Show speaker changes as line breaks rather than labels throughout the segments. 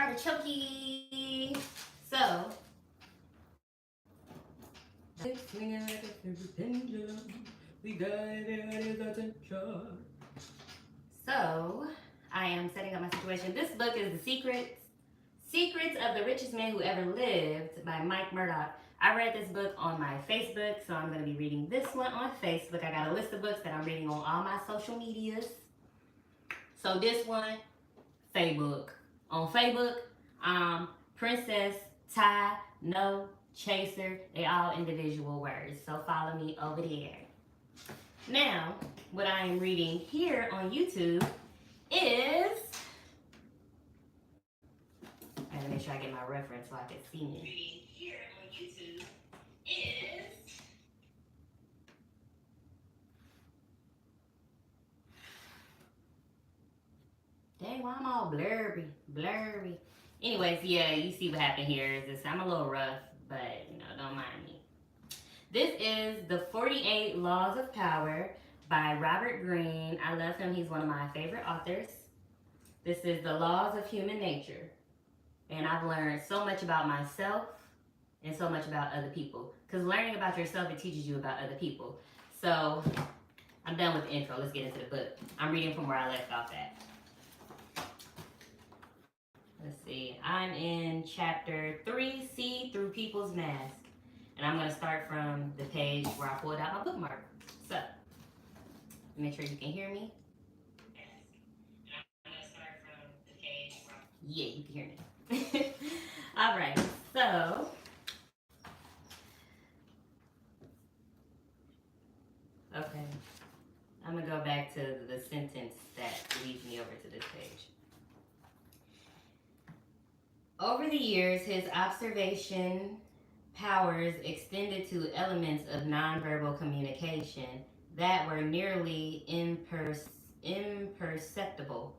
artichoke. So, swinging like a pendulum, we got everybody's attention. So, I am setting up my situation. This book is The Secrets of the Richest Man Who Ever Lived by Mike Murdoch. I read this book on my Facebook, so I'm going to be reading this one on Facebook. I got a list of books that I'm reading on all my social medias. So this one, Facebook. On Facebook, Princess, Ty, No, Chaser, they all individual words. So follow me over there. Now, what I am reading here on YouTube is, I gotta make sure I get my reference so I can see me. Reading here on YouTube is dang, why I'm all blurry. Anyways, yeah, you see what happened here is this. I'm a little rough, but don't mind me. This is The 48 Laws of Power by Robert Greene. I love him. He's one of my favorite authors. This is the laws of human nature. And I've learned so much about myself and so much about other people. Because learning about yourself, it teaches you about other people. So, I'm done with the intro. Let's get into the book. I'm reading from where I left off at. Let's see. I'm in chapter 3, See Through People's Mask. And I'm going to start from the page where I pulled out my bookmark. So, make sure you can hear me. And I'm going to start from the page where yeah, you can hear me. All right. So, okay. I'm going to go back to the sentence that leads me over to this page. Over the years, his observation powers extended to elements of nonverbal communication that were nearly imperceptible.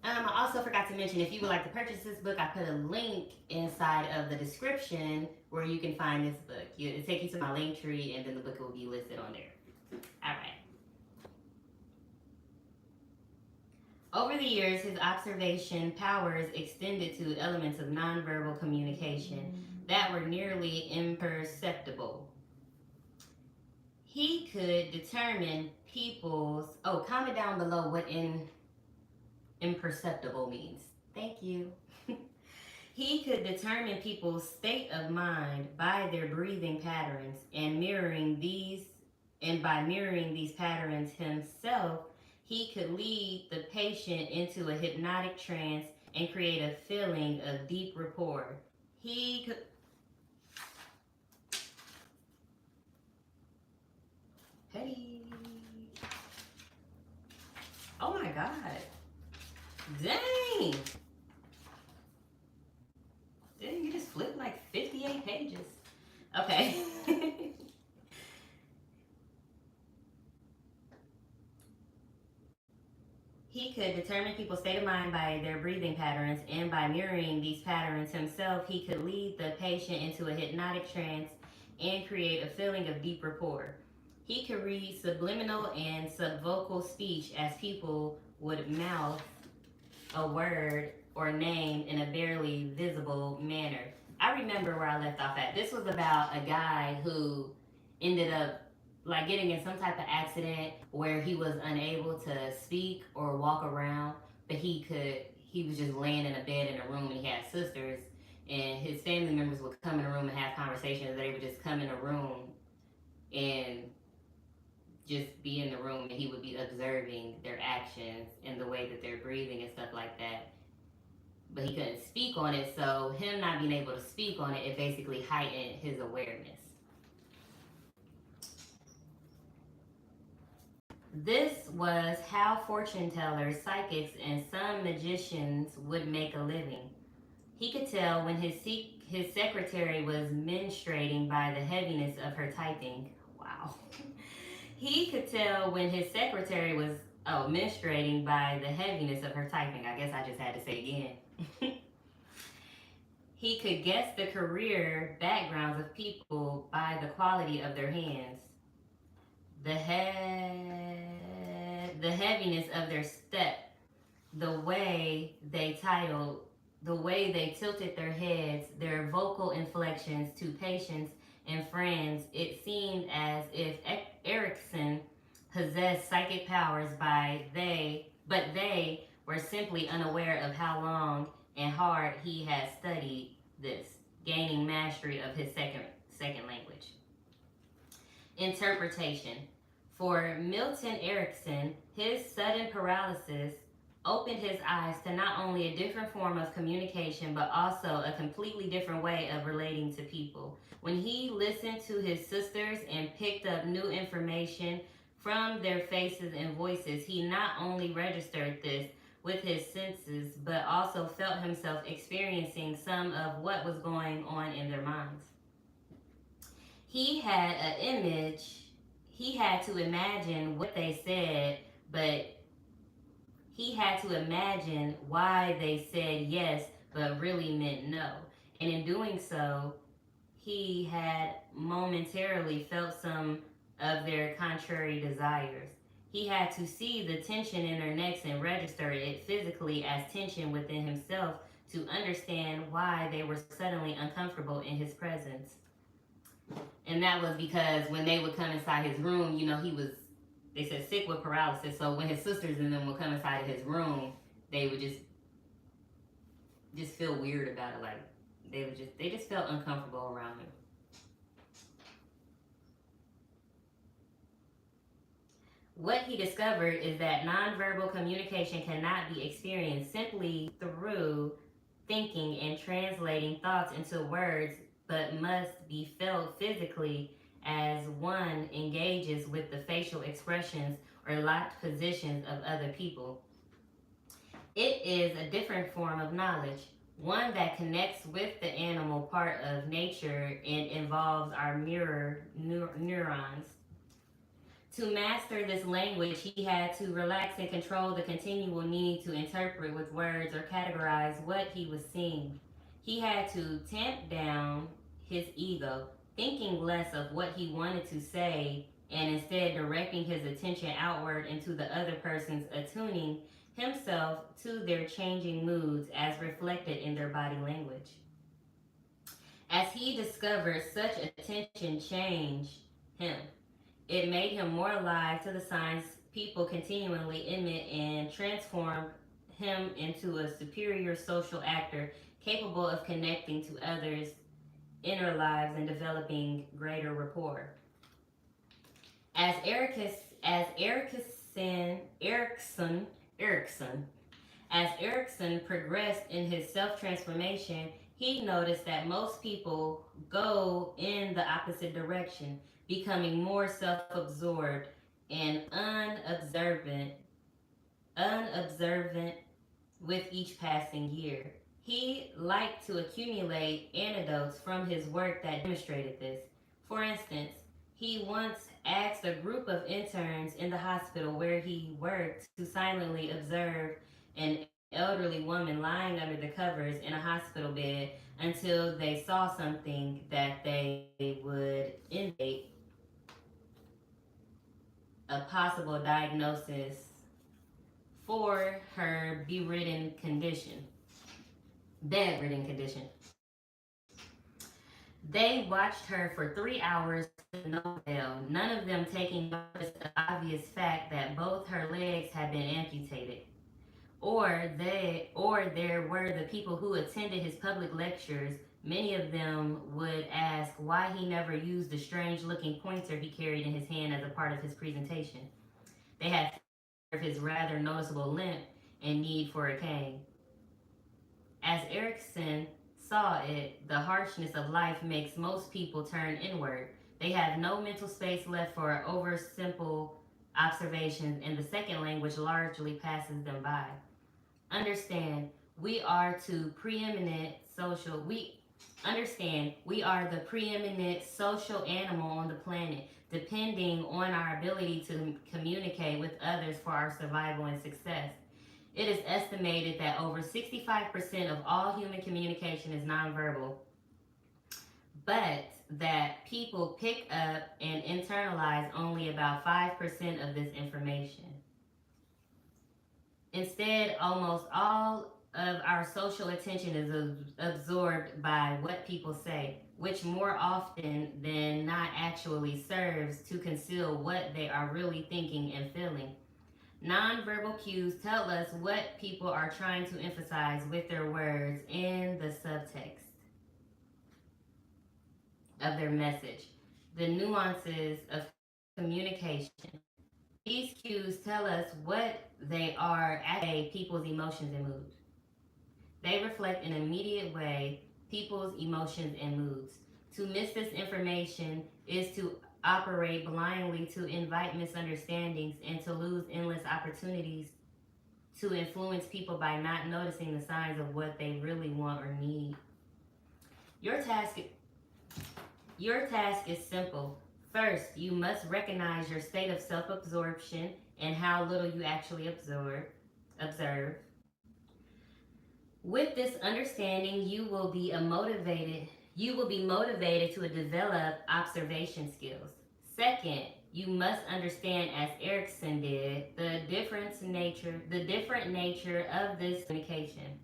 I also forgot to mention, if you would like to purchase this book, I put a link inside of the description where you can find this book. It'll take you to my link tree, and then the book will be listed on there. All right. Over the years, his observation powers extended to elements of nonverbal communication that were nearly imperceptible. He could determine people's... Oh, comment down below what imperceptible means. Thank you. He could determine people's state of mind by their breathing patterns, and by mirroring these patterns himself, he could lead the patient into a hypnotic trance and create a feeling of deep rapport. He could... Hey. Oh my God. Dang. Didn't you just flip like 58 pages? Okay. He could determine people's state of mind by their breathing patterns, and by mirroring these patterns himself, he could lead the patient into a hypnotic trance and create a feeling of deep rapport. He could read subliminal and subvocal speech as people would mouth a word or name in a barely visible manner. I remember where I left off at. This was about a guy who ended up like getting in some type of accident where he was unable to speak or walk around, but he was just laying in a bed in a room, and he had sisters, and his family members would come in a room and have conversations. They would just come in a room and just be in the room, and he would be observing their actions and the way that they're breathing and stuff like that. But he couldn't speak on it, so him not being able to speak on it, it basically heightened his awareness. This was how fortune tellers, psychics, and some magicians would make a living. He could tell when his secretary was menstruating by the heaviness of her typing. Wow. He could tell when his secretary was menstruating by the heaviness of her typing. I guess I just had to say again. He could guess the career backgrounds of people by the quality of their hands, the heaviness of their step, the way they titled, the way they tilted their heads, their vocal inflections to patients and friends, it seemed as if Erickson possessed psychic powers but they were simply unaware of how long and hard he had studied this, gaining mastery of his second language. Interpretation. For Milton Erickson, his sudden paralysis opened his eyes to not only a different form of communication, but also a completely different way of relating to people. When he listened to his sisters and picked up new information from their faces and voices, he not only registered this with his senses, but also felt himself experiencing some of what was going on in their minds. He had an image, he had to imagine what they said, but he had to imagine why they said yes, but really meant no. And in doing so, he had momentarily felt some of their contrary desires. He had to see the tension in their necks and register it physically as tension within himself to understand why they were suddenly uncomfortable in his presence. And that was because when they would come inside his room, he was, they said, sick with paralysis. So when his sisters and them would come inside of his room, they would just feel weird about it. Like they just felt uncomfortable around him. What he discovered is that nonverbal communication cannot be experienced simply through thinking and translating thoughts into words, but must be felt physically as one engages with the facial expressions or locked positions of other people. It is a different form of knowledge, one that connects with the animal part of nature and involves our mirror neurons. To master this language, he had to relax and control the continual need to interpret with words or categorize what he was seeing. He had to tamp down his ego, thinking less of what he wanted to say and instead directing his attention outward into the other person's, attuning himself to their changing moods as reflected in their body language. As he discovered, such attention changed him. It made him more alive to the signs people continually emit and transformed him into a superior social actor capable of connecting to others' inner lives and developing greater rapport. As Erickson as Erickson progressed in his self-transformation, he noticed that most people go in the opposite direction, becoming more self-absorbed and unobservant with each passing year. He liked to accumulate anecdotes from his work that demonstrated this. For instance, he once asked a group of interns in the hospital where he worked to silently observe an elderly woman lying under the covers in a hospital bed until they saw something that they would indicate a possible diagnosis for her bedridden condition. They watched her for 3 hours with no avail, none of them taking notice of the obvious fact that both her legs had been amputated. Or there were the people who attended his public lectures. Many of them would ask why he never used the strange looking pointer he carried in his hand as a part of his presentation. They had fear of his rather noticeable limp and need for a cane. As Erickson saw it, the harshness of life makes most people turn inward. They have no mental space left for oversimple observations, and the second language largely passes them by. Understand, we are the preeminent social animal on the planet, depending on our ability to communicate with others for our survival and success. It is estimated that over 65% of all human communication is nonverbal, but that people pick up and internalize only about 5% of this information. Instead, almost all of our social attention is absorbed by what people say, which more often than not actually serves to conceal what they are really thinking and feeling. Nonverbal cues tell us what people are trying to emphasize with their words in the subtext of their message, the nuances of communication. These cues tell us what they are actually people's emotions and moods. They reflect in an immediate way people's emotions and moods. To miss this information is to operate blindly, to invite misunderstandings, and to lose endless opportunities to influence people by not noticing the signs of what they really want or need. Your task your task is simple. First, you must recognize your state of self-absorption and how little you actually observe. With this understanding, you will be motivated to develop observation skills. Second, you must understand, as Erickson did, the different nature of this communication.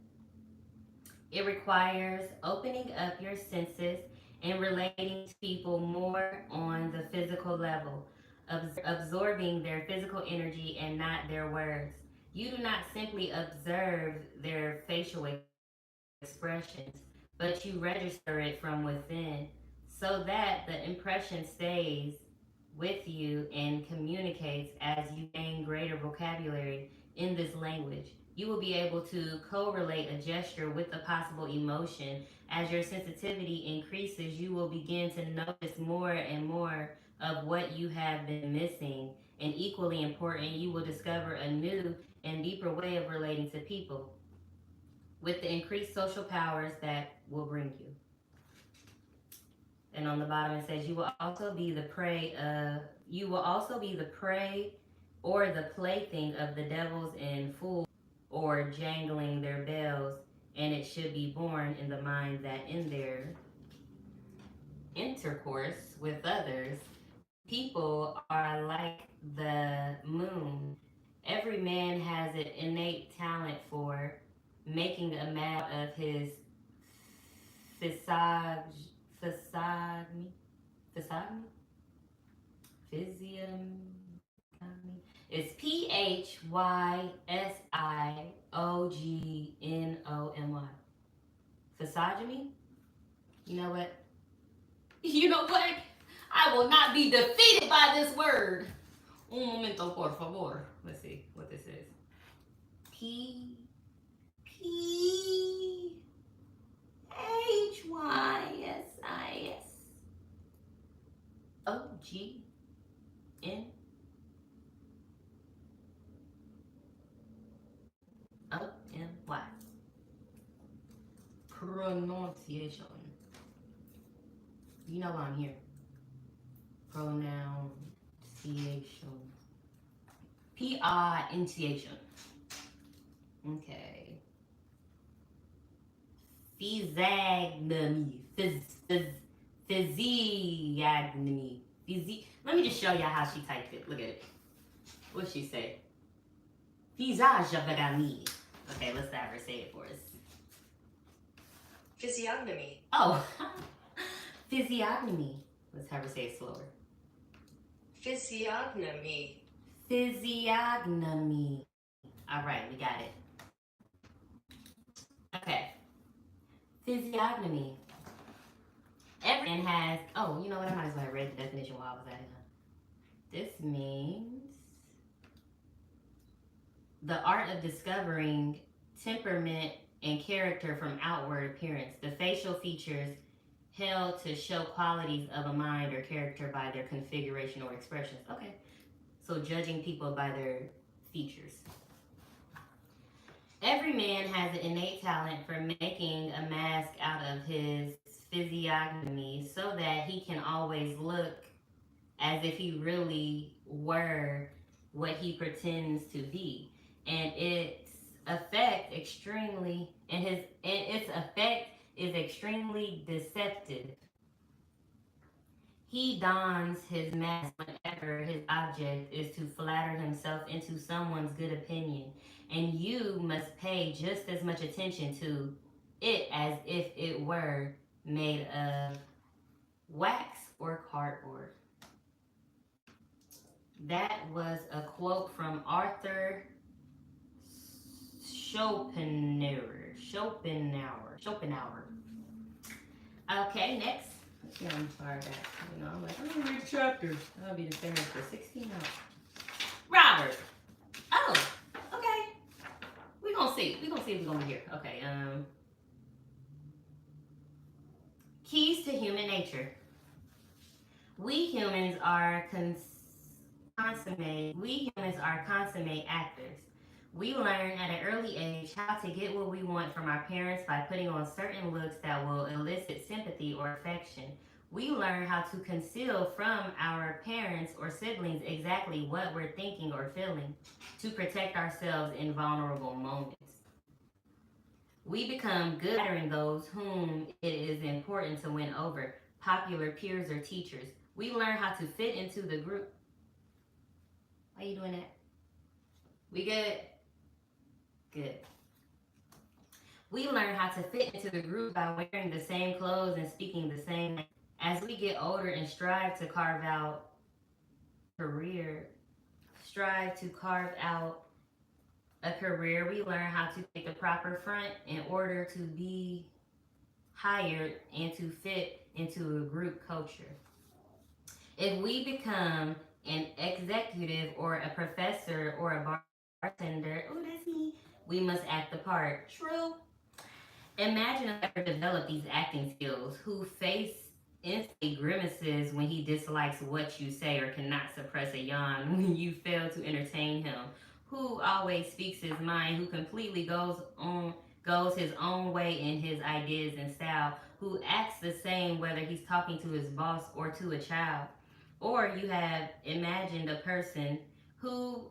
It requires opening up your senses and relating to people more on the physical level, absorbing their physical energy and not their words. You do not simply observe their facial expressions, but you register it from within so that the impression stays with you and communicates as you gain greater vocabulary in this language. You will be able to correlate a gesture with a possible emotion. As your sensitivity increases, you will begin to notice more and more of what you have been missing. And equally important, you will discover a new and deeper way of relating to people with the increased social powers that will bring you. And on the bottom it says you will also be the prey or the plaything of the devils and fools or jangling their bells, and it should be born in the mind that in their intercourse with others, people are like the moon. Every man has an innate talent for making a man of his physiognomy, physiognomy, physiognomy. It's Physiognomy. Physiognomy. You know what? You know what? I will not be defeated by this word. Un momento, por favor. Let's see what this is. P Hysis. OGN. OMY. Pronunciation. You know why I'm here. Pronunciation. Pronunciation. Okay. Physiognomy. Physiognomy. Let me just show y'all how she typed it. Look at it. What'd she say? Physiognomy. Okay, let's have her say it for us.
Physiognomy.
Oh, physiognomy. Let's have her say it slower.
Physiognomy.
Physiognomy. All right, we got it. Okay. Physiognomy. Every man has. Oh, you know what? I might as well have read the definition while I was at it. This means the art of discovering temperament and character from outward appearance. The facial features held to show qualities of a mind or character by their configuration or expressions. Okay. So judging people by their features. Every man has an innate talent for making a mask out of his physiognomy so that he can always look as if he really were what he pretends to be. And its effect is extremely deceptive. He dons his mask whenever his object is to flatter himself into someone's good opinion, and you must pay just as much attention to it as if it were made of wax or cardboard. That was a quote from Arthur Schopenhauer. Schopenhauer. Okay, next. Let's see how far back. I'm like, I'm gonna read the chapters. I'll be the same for 16 hours. Robert. Oh, okay. We're gonna see. We're gonna see if we're gonna be here. Okay. Keys to human nature. We humans are consummate actors. We learn at an early age how to get what we want from our parents by putting on certain looks that will elicit sympathy or affection. We learn how to conceal from our parents or siblings exactly what we're thinking or feeling to protect ourselves in vulnerable moments. We become good at flattering those whom it is important to win over, popular peers or teachers. We learn how to fit into the group. Why are you doing that? We good? Good. We learn how to fit into the group by wearing the same clothes and speaking the same language. As we get older and career, strive to carve out a career, we learn how to take the proper front in order to be hired and to fit into a group culture. If we become an executive or a professor or a bartender, oh, that's me, we must act the part. True. Imagine a ever develop these acting skills who face instantly grimaces when he dislikes what you say or cannot suppress a yawn when you fail to entertain him, who always speaks his mind, who completely goes his own way in his ideas and style, who acts the same whether he's talking to his boss or to a child. Or you have imagined a person who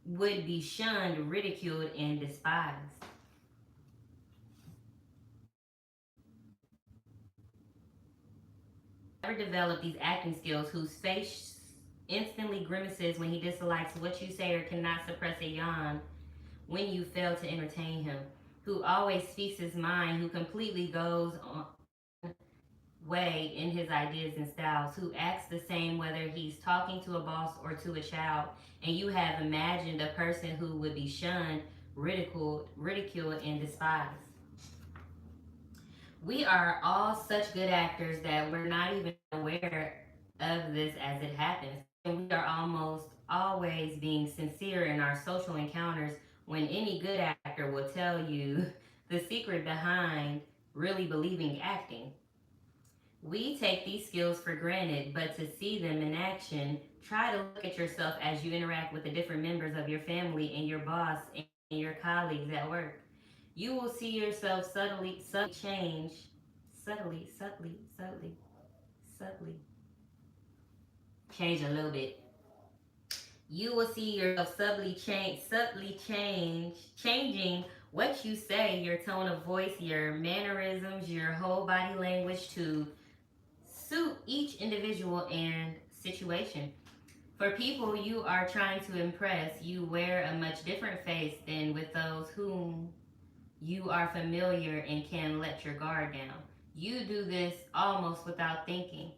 would be shunned, ridiculed, and despised. Ever develop these acting skills whose face instantly grimaces when he dislikes what you say or cannot suppress a yawn when you fail to entertain him, who always speaks his mind, who completely goes on way in his ideas and styles, who acts the same whether he's talking to a boss or to a child, and you have imagined a person who would be shunned, ridiculed, and despised. We are all such good actors that we're not even aware of this as it happens. And we are almost always being sincere in our social encounters when any good actor will tell you the secret behind really believing acting. We take these skills for granted, but to see them in action, try to look at yourself as you interact with the different members of your family and your boss and your colleagues at work. You will see yourself subtly change a little bit. You will see yourself changing what you say, your tone of voice, your mannerisms, your whole body language to suit each individual and situation. For people you are trying to impress, you wear a much different face than with those whom you are familiar and can let your guard down. You do this almost without thinking.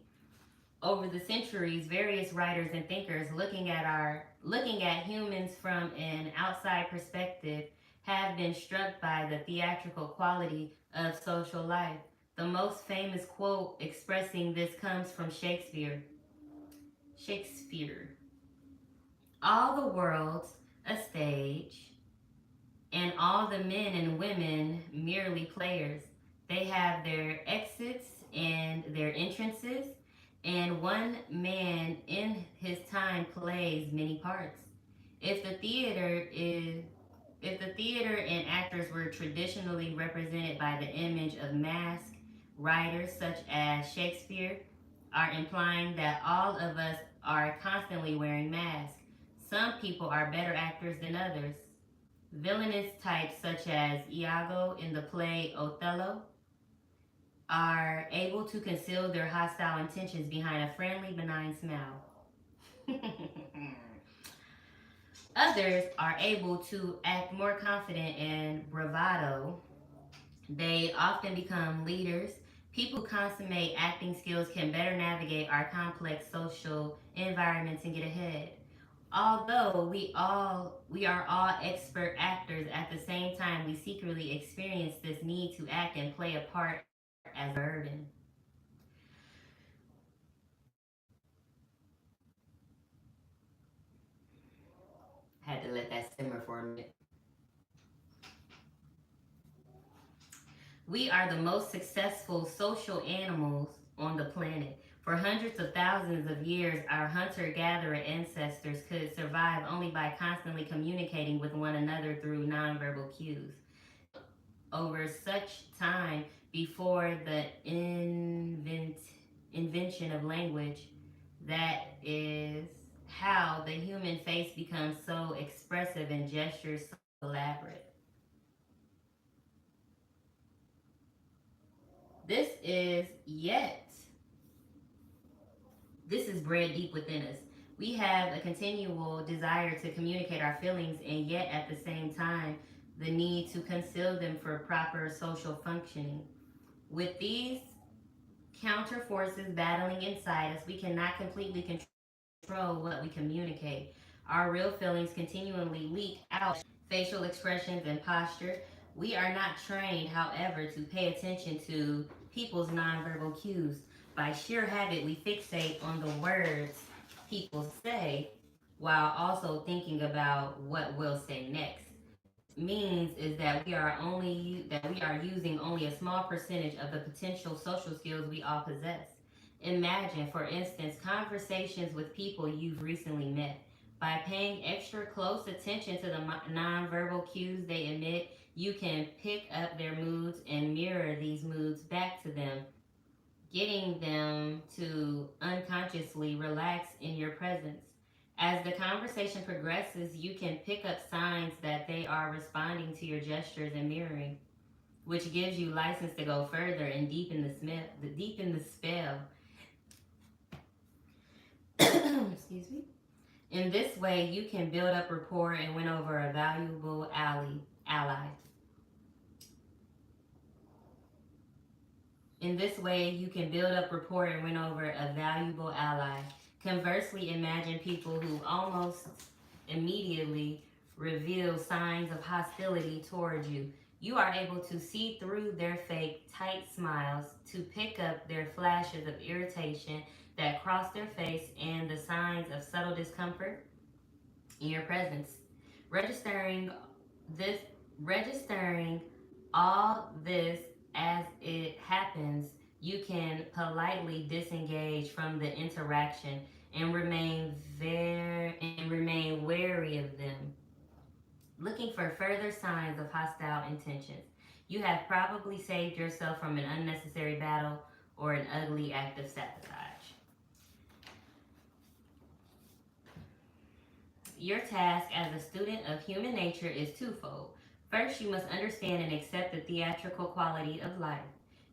Over the centuries, various writers and thinkers looking at humans from an outside perspective have been struck by the theatrical quality of social life. The most famous quote expressing this comes from Shakespeare. Shakespeare. All the world's a stage, and all the men and women merely players. They have their exits and their entrances, and one man in his time plays many parts. If the theater is if the theater and actors were traditionally represented by the image of masks, writers such as Shakespeare are implying that all of us are constantly wearing masks. Some people are better actors than others. Villainous types such as Iago in the play Othello are able to conceal their hostile intentions behind a friendly, benign smile. Others are able to act more confident and bravado. They often become leaders. People who consummate acting skills can better navigate our complex social environments and get ahead. Although we are all expert actors, at the same time we secretly experience this need to act and play a part as a burden. Had to let that simmer for a minute. We are the most successful social animals on the planet. For hundreds of thousands of years, our hunter gatherer ancestors could survive only by constantly communicating with one another through nonverbal cues. Over such time before the invention of language, that is how the human face becomes so expressive and gestures so elaborate. This is yet this is bred deep within us. We have a continual desire to communicate our feelings, and yet at the same time, the need to conceal them for proper social functioning. With these counter forces battling inside us, we cannot completely control what we communicate. Our real feelings continually leak out facial expressions and posture. We are not trained, however, to pay attention to people's nonverbal cues. By sheer habit, we fixate on the words people say while also thinking about what we'll say next. Means is that we are using only a small percentage of the potential social skills we all possess. Imagine, for instance, conversations with people you've recently met. By paying extra close attention to the nonverbal cues they emit, you can pick up their moods and mirror these moods back to them, getting them to unconsciously relax in your presence. As the conversation progresses, you can pick up signs that they are responding to your gestures and mirroring, which gives you license to go further and deepen the spell. Excuse me. In this way, you can build up rapport and win over a valuable ally. In this way, you can build up rapport and win over a valuable ally. Conversely, imagine people who almost immediately reveal signs of hostility towards you. You are able to see through their fake, tight smiles, to pick up their flashes of irritation that cross their face and the signs of subtle discomfort in your presence. Registering this registering all this as it happens, you can politely disengage from the interaction and remain wary of them, looking for further signs of hostile intentions. You have probably saved yourself from an unnecessary battle or an ugly act of sabotage. Your task as a student of human nature is twofold. First, you must understand and accept the theatrical quality of life.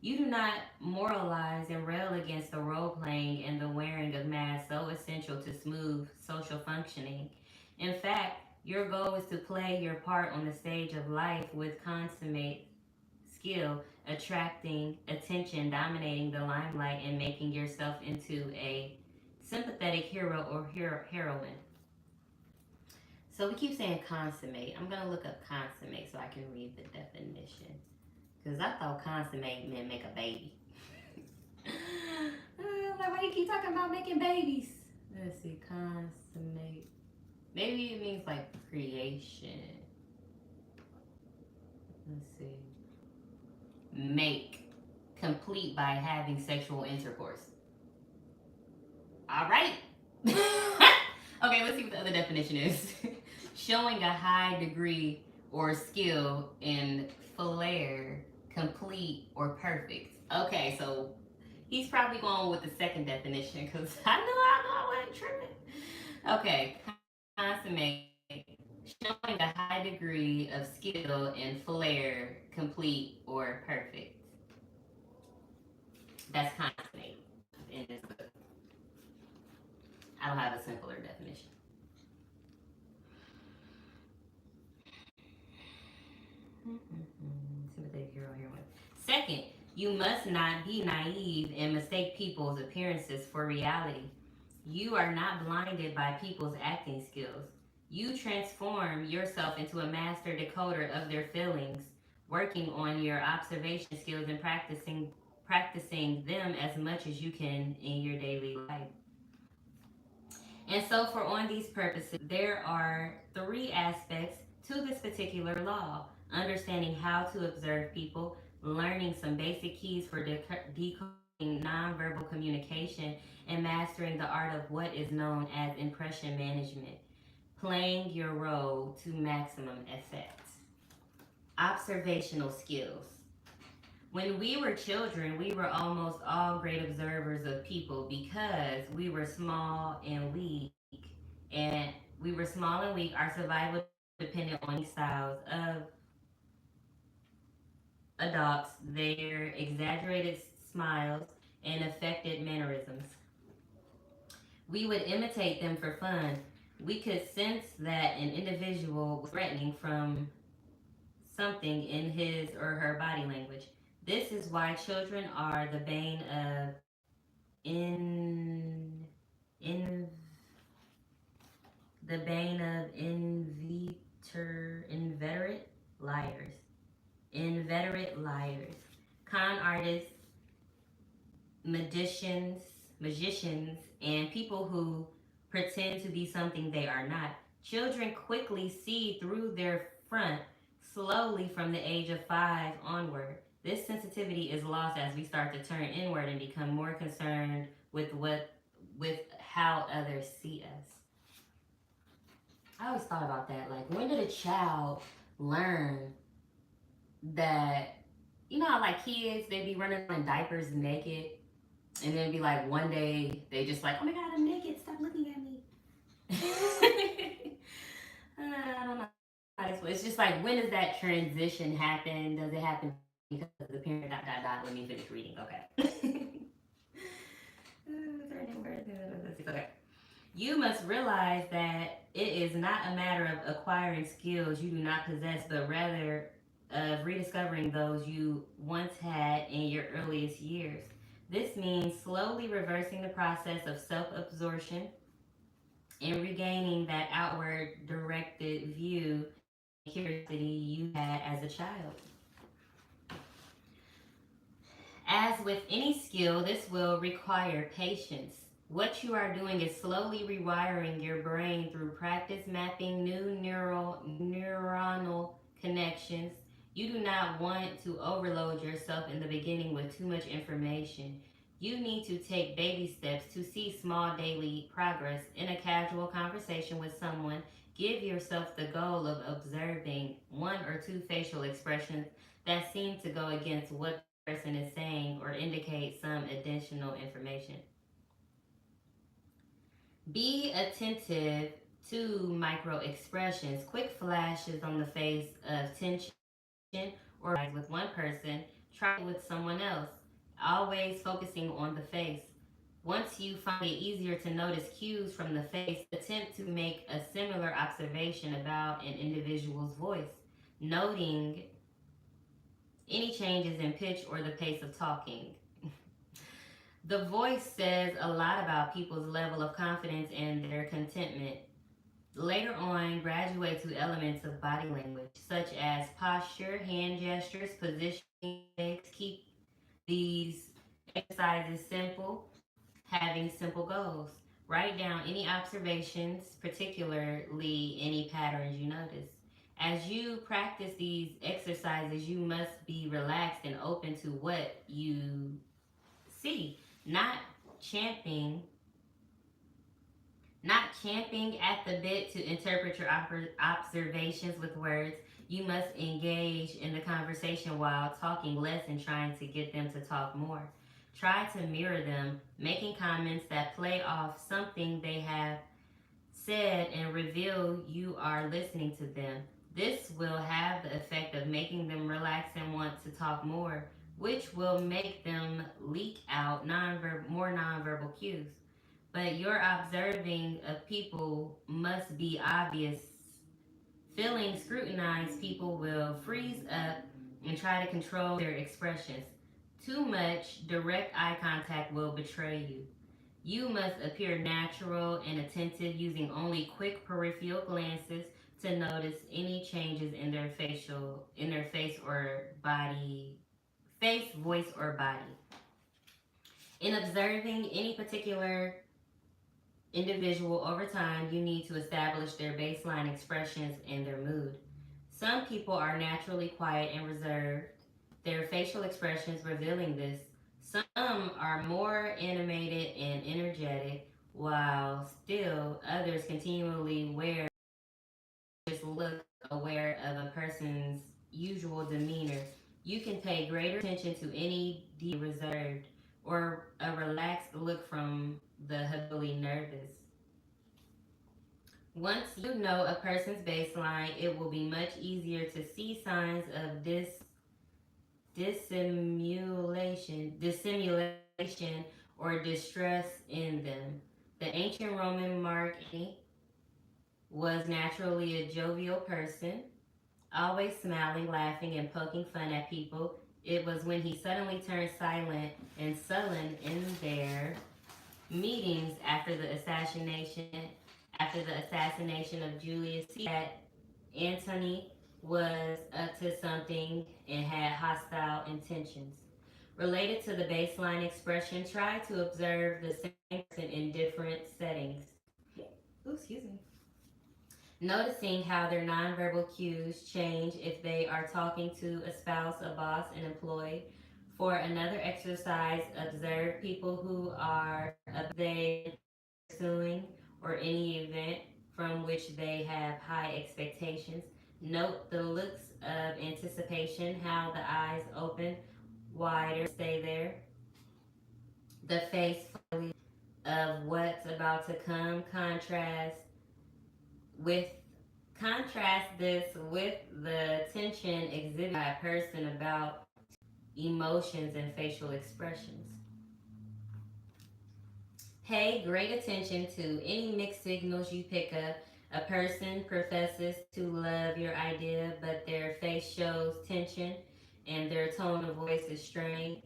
You do not moralize and rail against the role playing and the wearing of masks so essential to smooth social functioning. In fact, your goal is to play your part on the stage of life with consummate skill, attracting attention, dominating the limelight, and making yourself into a sympathetic hero or heroine. So we keep saying consummate. I'm gonna look up consummate so I can read the definition. Cause I thought consummate meant make a baby. Like why do you keep talking about making babies? Let's see, consummate. Maybe it means like creation. Let's see. Make. Complete by having sexual intercourse. All right. Okay, let's see what the other definition is. Showing a high degree or skill in flair, complete or perfect. Okay, so he's probably going with the second definition because I wasn't tripping. Okay, consummate. Showing a high degree of skill in flair, complete or perfect. That's consummated in this book. I don't have a simpler definition. Sympathetic hero here one. Second, you must not be naive and mistake people's appearances for reality. You are not blinded by people's acting skills. You transform yourself into a master decoder of their feelings, working on your observation skills and practicing them as much as you can in your daily life. And so, for on these purposes, there are three aspects to this particular law: understanding how to observe people, learning some basic keys for decoding nonverbal communication, and mastering the art of what is known as impression management, playing your role to maximum effect. Observational skills. When we were children, we were almost all great observers of people because we were small and weak. And we were small and weak. Our survival depended on the styles of adults, their exaggerated smiles, and affected mannerisms. We would imitate them for fun. We could sense that an individual was threatening from something in his or her body language. This is why children are the bane of in the bane of inveterate liars. Inveterate liars. Con artists, magicians, magicians, and people who pretend to be something they are not. Children quickly see through their front slowly from the age of 5 onward. This sensitivity is lost as we start to turn inward and become more concerned with how others see us. I always thought about that. Like, when did a child learn that, you know how like kids, they be running in diapers naked, and then be like one day they just like, oh my god, I'm naked, stop looking at me. I don't know. It's just like, when does that transition happen? Does it happen because the parent dot. Let me finish reading. Okay. Okay. You must realize that it is not a matter of acquiring skills you do not possess, but rather of rediscovering those you once had in your earliest years. This means slowly reversing the process of self absorption and regaining that outward directed view and curiosity you had as a child. As with any skill, this will require patience. What you are doing is slowly rewiring your brain through practice mapping new neuronal connections. You do not want to overload yourself in the beginning with too much information. You need to take baby steps to see small daily progress. In a casual conversation with someone, give yourself the goal of observing one or two facial expressions that seem to go against what the person is saying or indicate some additional information. Be attentive to micro expressions, quick flashes on the face of tension or with one person, try with someone else, always focusing on the face. Once you find it easier to notice cues from the face, attempt to make a similar observation about an individual's voice, noting any changes in pitch or the pace of talking. The voice says a lot about people's level of confidence and their contentment. Later on, graduate to elements of body language, such as posture, hand gestures, positioning legs. Keep these exercises simple, having simple goals. Write down any observations, particularly any patterns you notice. As you practice these exercises, you must be relaxed and open to what you see, not champing not champing at the bit to interpret your observations with words. You must engage in the conversation while talking less and trying to get them to talk more. Try to mirror them, making comments that play off something they have said and reveal you are listening to them. This will have the effect of making them relax and want to talk more. which will make them leak out more nonverbal cues. But your observing of people must be obvious. Feeling scrutinized, people will freeze up and try to control their expressions. Too much direct eye contact will betray you. You must appear natural and attentive, using only quick peripheral glances to notice any changes in their face, voice, or body. In observing any particular individual over time, you need to establish their baseline expressions and their mood. Some people are naturally quiet and reserved, their facial expressions revealing this. Some are more animated and energetic, while still others continually wear just look aware of a person's usual demeanor. You can pay greater attention to any reserved or a relaxed look from the habitually nervous. Once you know a person's baseline, it will be much easier to see signs of dissimulation or distress in them. The ancient Roman Mark Antony was naturally a jovial person, always smiling, laughing, and poking fun at people. It was when he suddenly turned silent and sullen in their meetings after the assassination of Julius Caesar that Antony was up to something and had hostile intentions. Related to the baseline expression, try to observe the same person in different settings. Ooh, excuse me. Noticing how their nonverbal cues change if they are talking to a spouse, a boss, an employee. For another exercise, observe people who are they pursuing or any event from which they have high expectations. Note the looks of anticipation, how the eyes open wider, stay there. The face of what's about to come. With Contrast this with the tension exhibited by a person about emotions and facial expressions. Pay great attention to any mixed signals you pick up. A person professes to love your idea, but their face shows tension and their tone of voice is strained.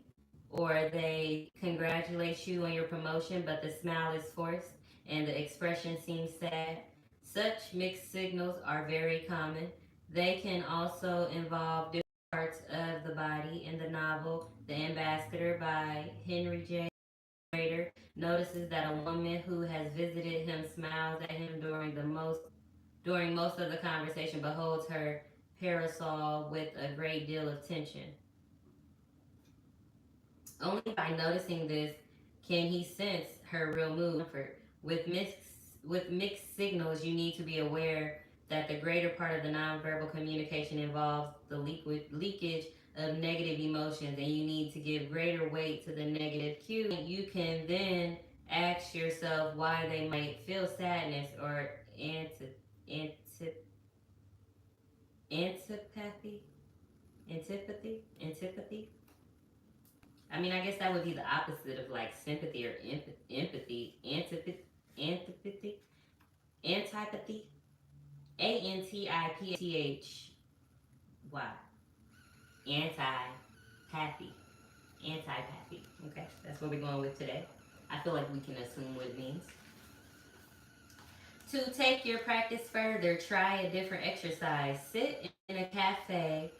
Or they congratulate you on your promotion, but the smile is forced and the expression seems sad. Such mixed signals are very common. They can also involve different parts of the body. In the novel The Ambassador by Henry J. Rader notices that a woman who has visited him smiles at him during most of the conversation, but holds her parasol with a great deal of tension. Only by noticing this can he sense her real mood. With mixed with mixed signals, you need to be aware that the greater part of the nonverbal communication involves the leakage of negative emotions, and you need to give greater weight to the negative cues. You can then ask yourself why they might feel sadness or antipathy, antipathy. I mean, I guess that would be the opposite of like sympathy or empathy. Antipathy. Antipathy. Antipathy. Antipathy. Okay, that's what we're going with today. I feel like we can assume what it means. To take your practice further, try a different exercise. Sit in a cafe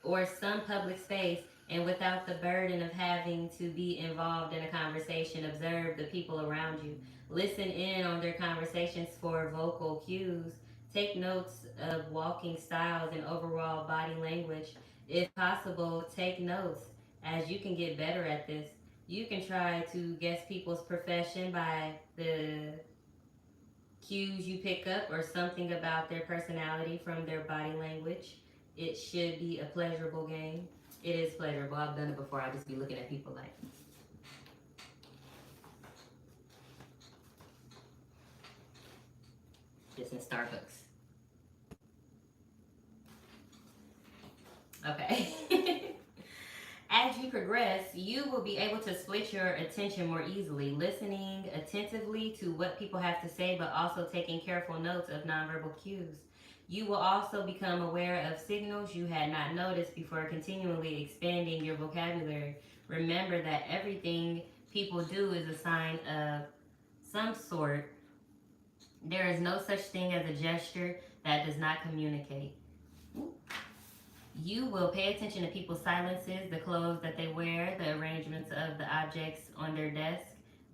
or some public space, and without the burden of having to be involved in a conversation, observe the people around you. Listen in on their conversations for vocal cues. Take notes of walking styles and overall body language. If possible, take notes as you can get better at this. You can try to guess people's profession by the cues you pick up or something about their personality from their body language. It should be a pleasurable game. It is pleasurable. I've done it before. I just be looking at people like, just in Starbucks. Okay. progress, you will be able to split your attention more easily, listening attentively to what people have to say, but also taking careful notes of nonverbal cues. You will also become aware of signals you had not noticed before continually expanding your vocabulary. Remember that everything people do is a sign of some sort. There is no such thing as a gesture that does not communicate. You will pay attention to people's silences, the clothes that they wear, the arrangements of the objects on their desk,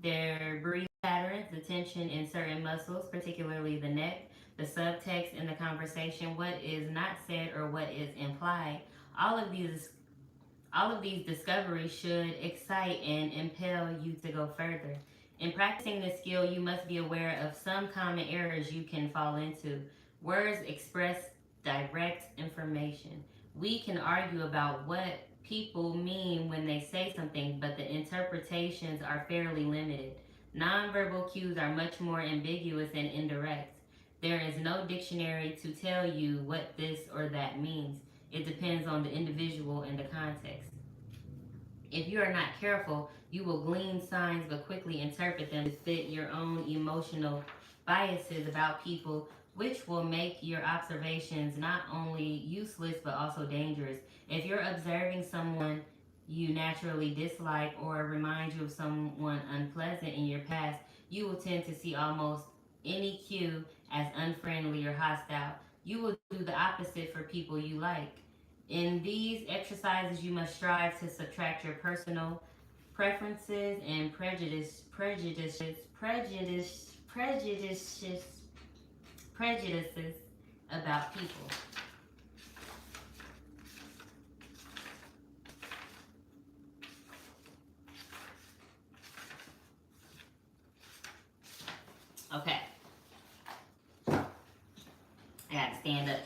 their breathing patterns, the tension in certain muscles, particularly the neck, the subtext in the conversation, what is not said or what is implied. All of these discoveries should excite and impel you to go further. In practicing this skill, you must be aware of some common errors you can fall into. Words express direct information. We can argue about what people mean when they say something, but the interpretations are fairly limited. Nonverbal cues are much more ambiguous and indirect. There is no dictionary to tell you what this or that means. It depends on the individual and the context. If you are not careful, you will glean signs but quickly interpret them to fit your own emotional biases about people, which will make your observations not only useless but also dangerous. If you're observing someone you naturally dislike or reminds you of someone unpleasant in your past, you will tend to see almost any cue as unfriendly or hostile. You will do the opposite for people you like. In these exercises, you must strive to subtract your personal preferences and prejudices about people. Okay, I gotta stand up.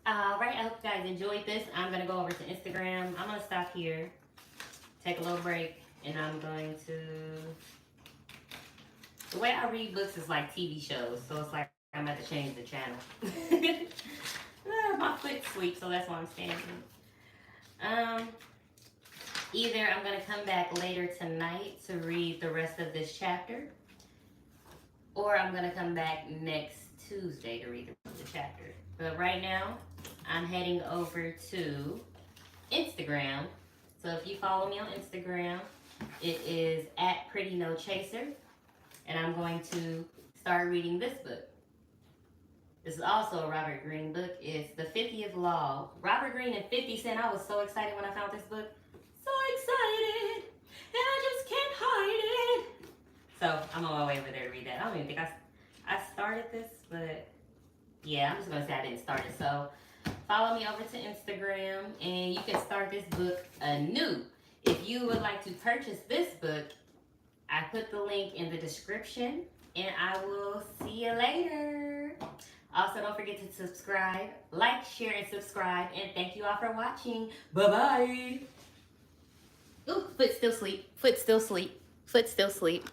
Alright, I hope you guys enjoyed this. I'm gonna go over to Instagram. I'm gonna stop here, take a little break, and I'm going to. The way I read books is like TV shows, so it's like I'm about to change the channel. My foot's asleep, so that's why I'm standing. Either I'm gonna come back later tonight to read the rest of this chapter, or I'm gonna come back next Tuesday to read the rest of the chapter. But right now, I'm heading over to Instagram. So if you follow me on Instagram, it is @PrettyNoChaser. And I'm going to start reading this book. This is also a Robert Greene book. It's The 50th Law. Robert Greene and 50 Cent. I was so excited when I found this book. So excited. And I just can't hide it. So I'm on my way over there to read that. I don't even think I started this, but yeah, I'm just going to say I didn't start it. So follow me over to Instagram and you can start this book anew. If you would like to purchase this book, I put the link in the description, and I will see you later. Also, don't forget to subscribe, like, share, and subscribe. And thank you all for watching. Bye-bye. Ooh, foot still sleep. Foot still sleep. Foot still sleep.